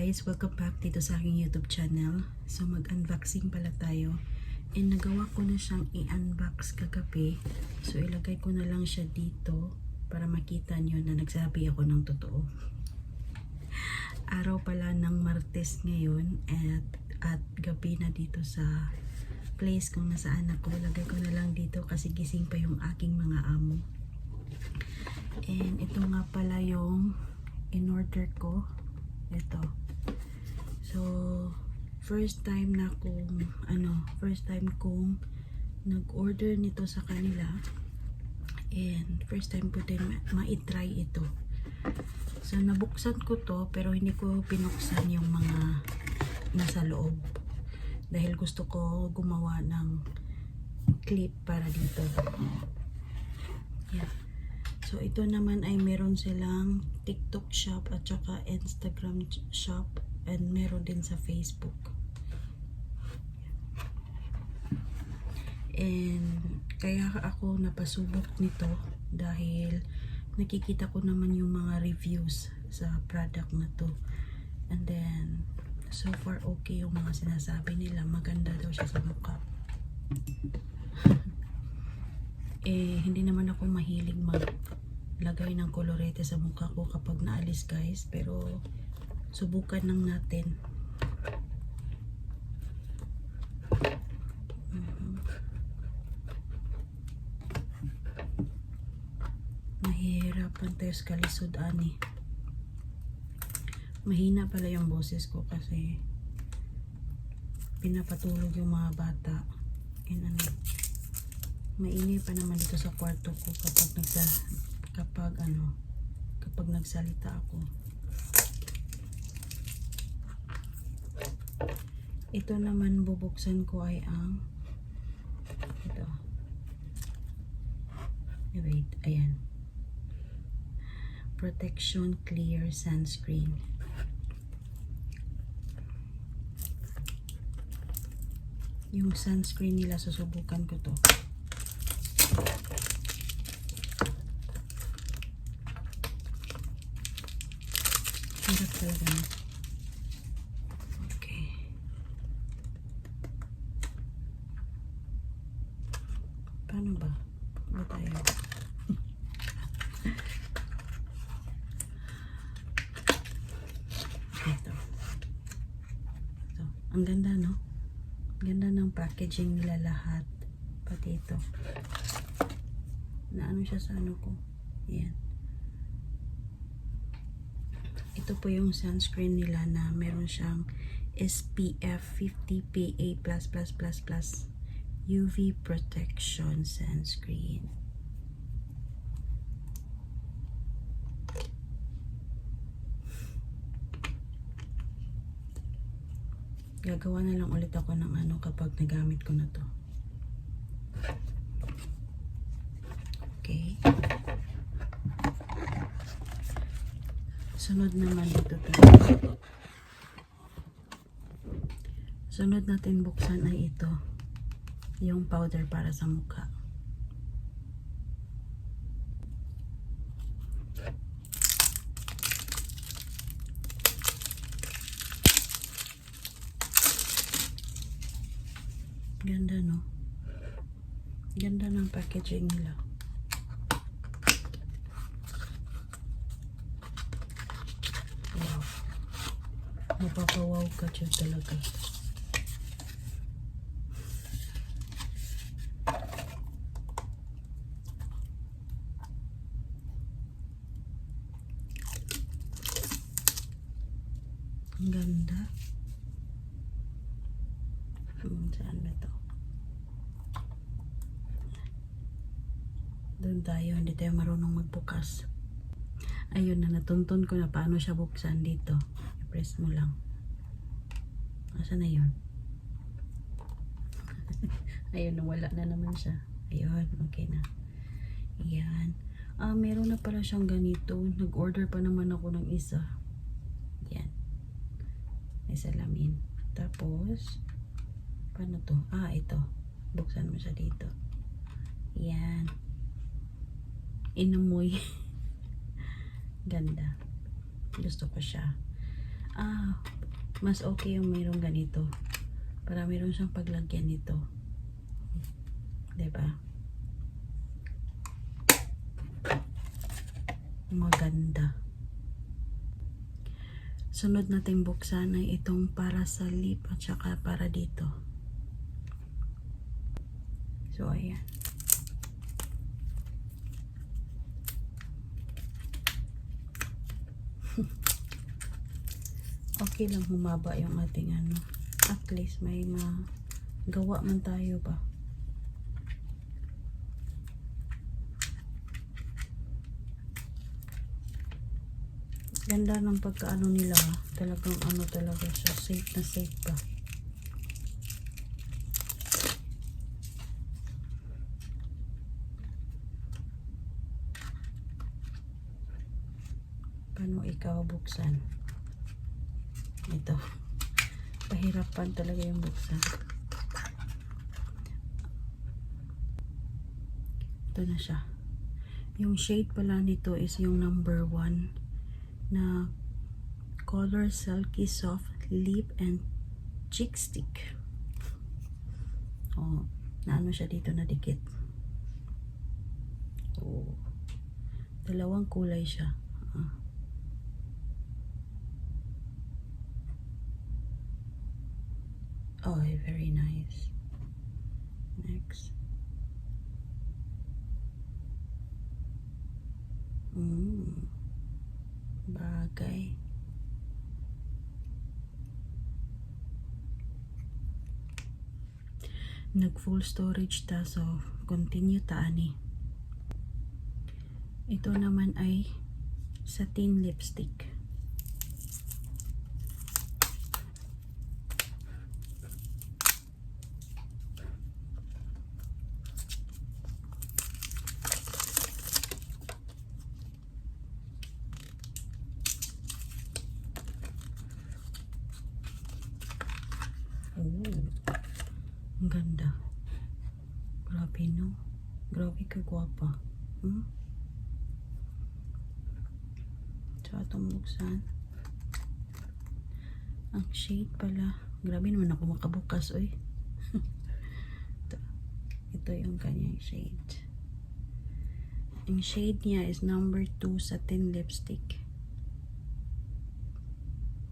guys, welcome back dito sa aking YouTube channel. So mag-unboxing pala tayo. And nagawa ko na siyang i-unbox kagabi. So ilagay ko na lang siya dito para makita nyo na nagsabi ako ng totoo. Araw pala ng Martes ngayon at gabi na dito sa place kung nasaan ako. Ilagay ko na lang dito kasi gising pa yung aking mga amo. And ito nga pala yung in-order ko. Ito. So, first time kong nag-order nito sa kanila. And first time ko din ma-try ito. So, nabuksan ko to pero hindi ko pinuksan yung mga nasa loob. Dahil gusto ko gumawa ng clip para dito. Yeah. So, ito naman ay meron silang TikTok shop at saka Instagram shop and meron din sa Facebook. And kaya ako napasubok nito dahil nakikita ko naman yung mga reviews sa product na to. And then, so far okay yung mga sinasabi nila. Maganda daw siya sa mukha. Hindi naman ako mahilig maglagay ng kolorete sa mukha ko kapag naalis guys, pero subukan lang natin. Mahihirapan tayo sa kalisod ani. Mahina pala yung boses ko kasi pinapatulog yung mga bata. Maingay pa naman dito sa kwarto ko kapag nagsalita ako. Ito naman bubuksan ko ay ang ito. Wait, ayan. Protection Clear Sunscreen. Yung sunscreen nila, susubukan ko to. Hirap talaga. Okay. Paano ba? Ba tayo? Ito. Ito. Ang ganda, no? Ganda ng packaging nila lahat. Pati ito. Na ano siya sa ano ko. Ayan. Ito po yung sunscreen nila na meron siyang SPF 50 PA++++ UV protection sunscreen. Gagawa na lang ulit ako ng ano kapag nagamit ko na to. Okay. Sunod naman dito to. Sunod natin buksan ay ito. Yung powder para sa mukha. Ganda, no? Ganda ng packaging nila. Wow. Mapapawaw ka dyan talaga. Ang ganda. Saan ba ito? Doon tayo, hindi tayo marunong magbukas. Ayun na, natuntun ko na paano siya buksan dito. I-press mo lang. Asan na yun? Ayun, nawala na naman siya. Ayun, okay na. Ayan. Meron na pala siyang ganito. Nag-order pa naman ako ng isa. Ayan. May salamin. Tapos, paano to? Ito. Buksan mo siya dito. Ayan. Inamoy. Ganda. Gusto ko siya. Mas okay yung mayroong ganito. Para mayroon siyang paglagyan nito. Diba? Maganda. Sunod natin buksan ay itong para sa lip at saka para dito. So, ayan. Okay lang humaba yung ating ano. At least may magawa man tayo ba. Ganda ng pagkaano nila. Talagang ano talaga siya. Safe na safe pa. Paano ikaw buksan? Ito. Pahirapan talaga yung buksan. Ito na siya. Yung shade pala nito is yung number 1 na Color Silky Soft Lip and Cheek Stick. Oh, naano siya dito na dikit. Oh. Dalawang kulay siya. Oh, very nice. Next. Bagay. Nag full storage ta, so continue ta ani. Ito naman ay satin lipstick. Ang ganda. Grabe, no? Grabe ka gwapa. So, itong buksan. Ang shade pala. Grabe naman ako makabukas, oy. Ito yung kanyang shade. Ang shade niya is number 2 satin lipstick.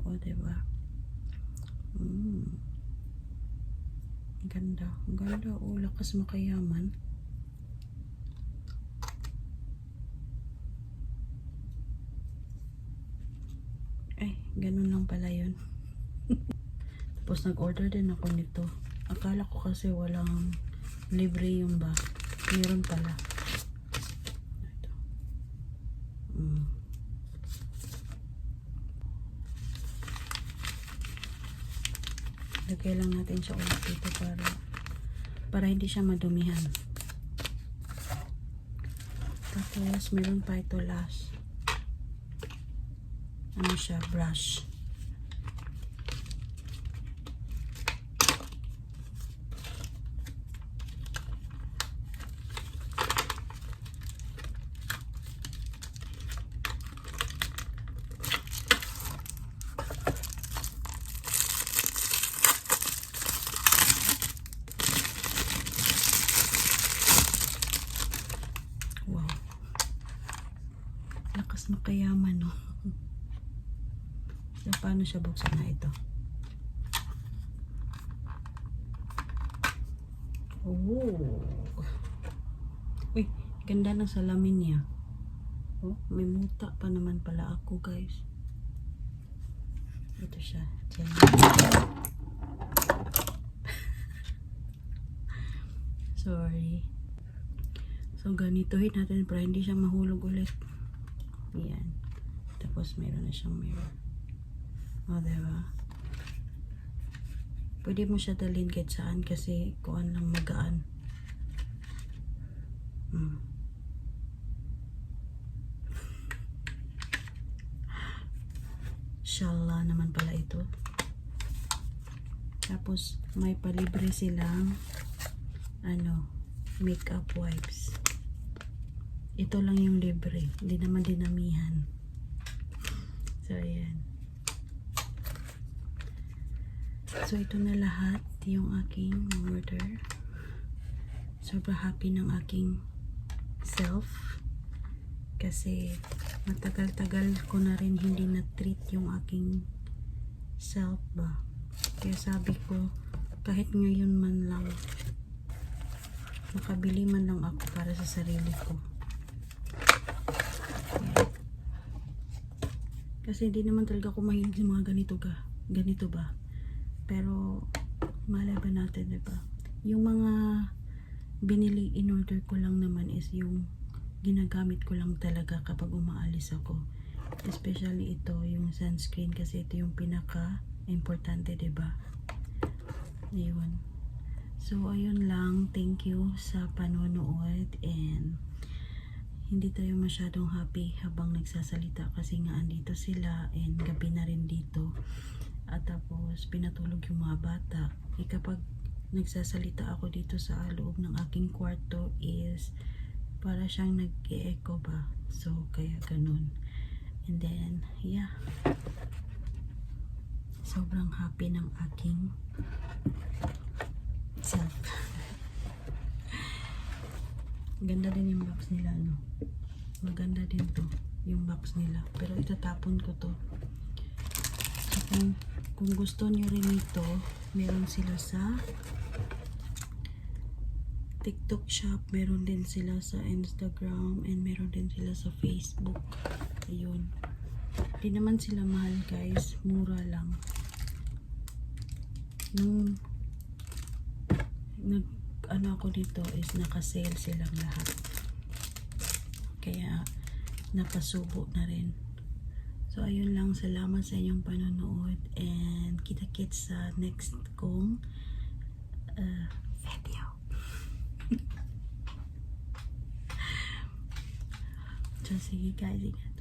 O, diba? Ganda. Ang ganda. Oh, lakas makayaman. Ay, ganun lang pala yun. Tapos nag-order din ako nito. Akala ko kasi walang libre yung ba. Meron pala. Ito. Lagay lang natin siya ulit dito para hindi siya madumihan. Tapos meron pa ito last. Ano siya? Brush. Lakas makayaman, no? So, paano siya buksan na ito? Oh! Uy, ganda ng salamin niya. Oh, may muta pa naman pala ako, guys. Ito siya. Diyan. Sorry. So, ganitohin natin para hindi siya mahulog ulit. Yan. Tapos, meron na siyang mirror. O, diba? Pwede mo siya dalhin kahit saan kasi kuan lang magaan. Shala naman pala ito. Tapos, may palibre silang makeup wipes. Ito lang yung libre. Hindi naman dinamihan. So, ayan. So ito na lahat yung aking order. Sobrang happy ng aking self kasi matagal-tagal ko na rin hindi na-treat yung aking self ba. Kaya sabi ko kahit ngayon man lang makabili man lang ako para sa sarili ko. Yan. Kasi hindi naman talaga ako mahilig sa mga ganito ba. Pero malay ba natin, diba? Yung mga binili in order ko lang naman is yung ginagamit ko lang talaga kapag umaalis ako. Especially ito, yung sunscreen kasi ito yung pinaka importante, diba? Ayun. So, ayun lang. Thank you sa panonood and hindi tayo masyadong happy habang nagsasalita kasi nga andito sila and gabi na rin dito. At tapos, pinatulog yung mga bata. Kapag nagsasalita ako dito sa loob ng aking kwarto is para siyang nag-e-echo ba. So, kaya ganun. And then, yeah. Sobrang happy ng aking self. Ganda din yung box nila, no? Maganda din to, yung box nila. Pero itatapon ko to. So, kung gusto niyo rin ito, meron sila sa TikTok shop, meron din sila sa Instagram, and meron din sila sa Facebook. Ayun. Di naman sila mahal, guys. Mura lang. Nung ano ako dito is naka-sale silang lahat. Kaya napasubo na rin. So ayun lang, salamat sa inyong panonood and kita-kits sa next kong video. So sige guys, ingat.